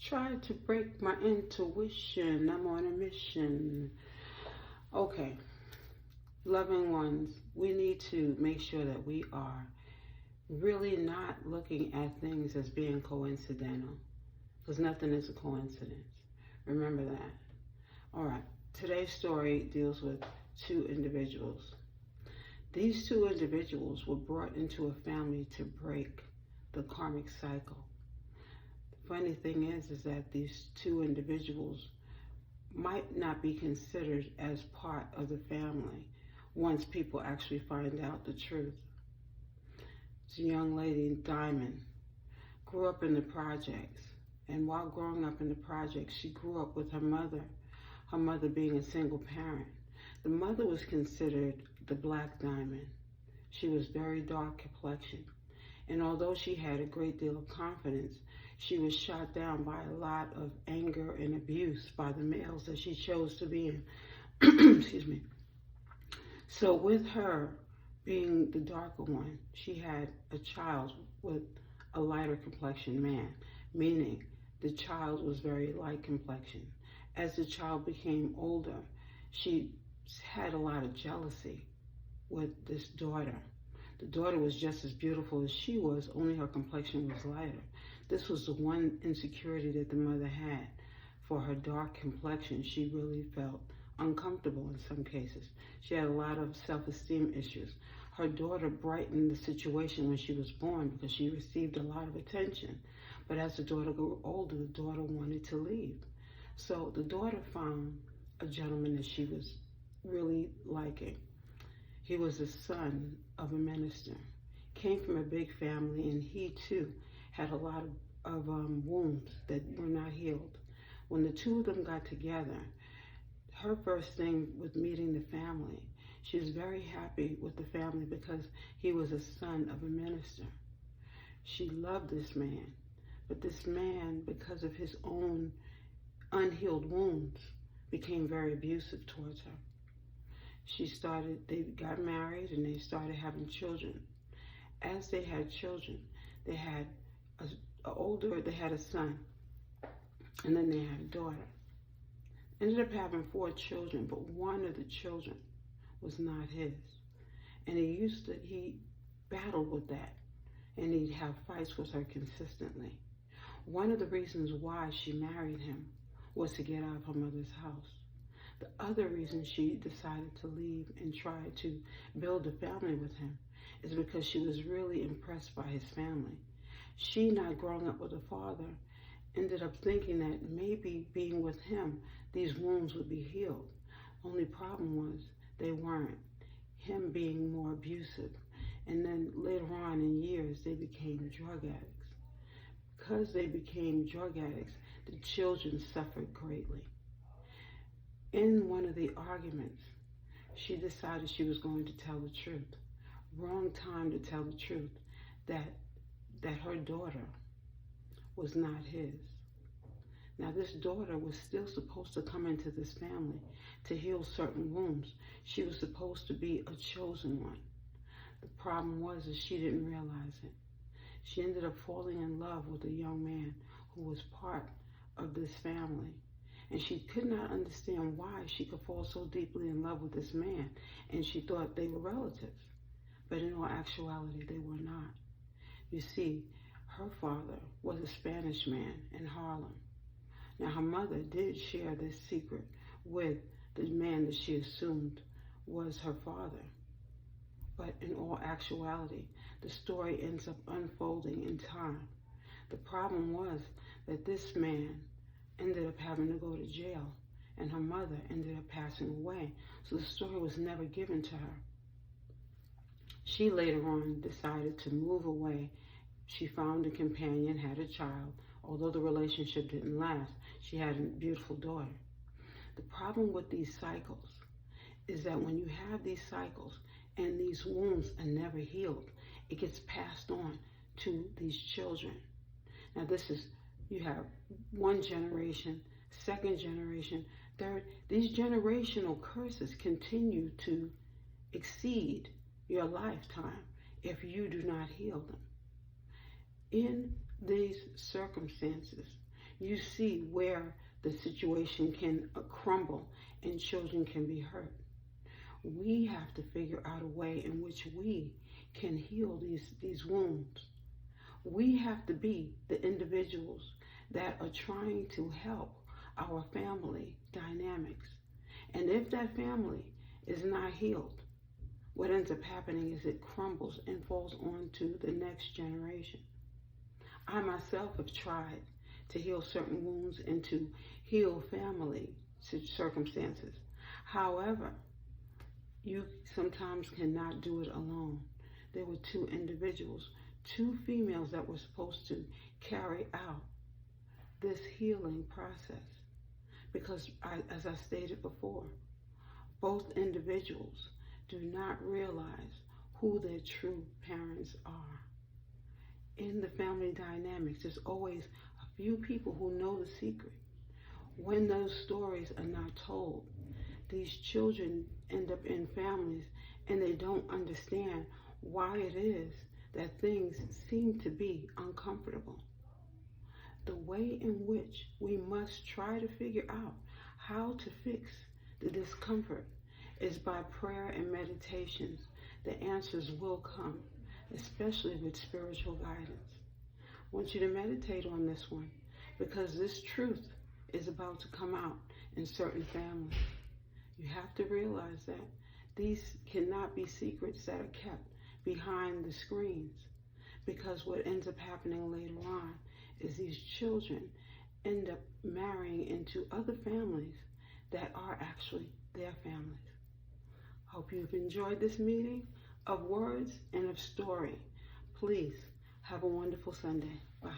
Try to break my intuition. I'm on a mission. Okay, loving ones, we need to make sure that we are really not looking at things as being coincidental, because nothing is a coincidence. Remember that. All right, today's story deals with two individuals. These two individuals were brought into a family to break the karmic cycle. The funny thing is that these two individuals might not be considered as part of the family once people actually find out the truth. It's a young lady, Diamond, grew up in the projects. And while growing up in the projects, she grew up with her mother being a single parent. The mother was considered the Black Diamond. She was very dark complexion. And although she had a great deal of confidence, she was shot down by a lot of anger and abuse by the males that she chose to be in. Excuse me. So with her being the darker one, she had a child with a lighter complexion man, meaning the child was very light complexion. As the child became older, she had a lot of jealousy with this daughter. The daughter was just as beautiful as she was, only her complexion was lighter. This was the one insecurity that the mother had. For her dark complexion, she really felt uncomfortable in some cases. She had a lot of self-esteem issues. Her daughter brightened the situation when she was born because she received a lot of attention. But as the daughter grew older, the daughter wanted to leave. So the daughter found a gentleman that she was really liking. He was the son of a minister, came from a big family, and he too had a lot of wounds that were not healed. When the two of them got together, her first thing with meeting the family, she was very happy with the family because he was a son of a minister. She loved this man, but this man, because of his own unhealed wounds, became very abusive towards her. They got married and they started having children. As they had children, they had they had a son, and then they had a daughter. Ended up having 4 children, but one of the children was not his. And he battled with that, and he'd have fights with her consistently. One of the reasons why she married him was to get out of her mother's house. The other reason she decided to leave and try to build a family with him is because she was really impressed by his family. She, not growing up with a father, ended up thinking that maybe being with him, these wounds would be healed. Only problem was they weren't. Him being more abusive. And then later on in years, they became drug addicts. Because they became drug addicts, the children suffered greatly. In one of the arguments, she decided she was going to tell the truth. Wrong time to tell the truth, that her daughter was not his. Now, this daughter was still supposed to come into this family to heal certain wounds. She was supposed to be a chosen one. The problem was that she didn't realize it. She ended up falling in love with a young man who was part of this family. And she could not understand why she could fall so deeply in love with this man. And she thought they were relatives. But in all actuality, they were not. You see, her father was a Spanish man in Harlem. Now, her mother did share this secret with the man that she assumed was her father. But in all actuality, the story ends up unfolding in time. The problem was that this man ended up having to go to jail, and her mother ended up passing away. So the story was never given to her. She later on decided to move away. She found a companion, had a child. Although the relationship didn't last, she had a beautiful daughter. The problem with these cycles is that when you have these cycles and these wounds are never healed, it gets passed on to these children. Now you have one generation, second generation, third. These generational curses continue to exceed your lifetime if you do not heal them. In these circumstances, you see where the situation can crumble and children can be hurt. We have to figure out a way in which we can heal these wounds. We have to be the individuals that are trying to help our family dynamics. And if that family is not healed, what ends up happening is it crumbles and falls on to the next generation. I myself have tried to heal certain wounds and to heal family circumstances. However, you sometimes cannot do it alone. There were two individuals, two females that were supposed to carry out this healing process. Because, as I stated before, both individuals do not realize who their true parents are. In the family dynamics, there's always a few people who know the secret. When those stories are not told, these children end up in families and they don't understand why it is that things seem to be uncomfortable. The way in which we must try to figure out how to fix the discomfort is by prayer and meditations. The answers will come, especially with spiritual guidance. I want you to meditate on this one because this truth is about to come out in certain families. You have to realize that these cannot be secrets that are kept behind the screens, because what ends up happening later on is these children end up marrying into other families that are actually their families. Hope you've enjoyed this meeting of words and of story. Please have a wonderful Sunday. Bye.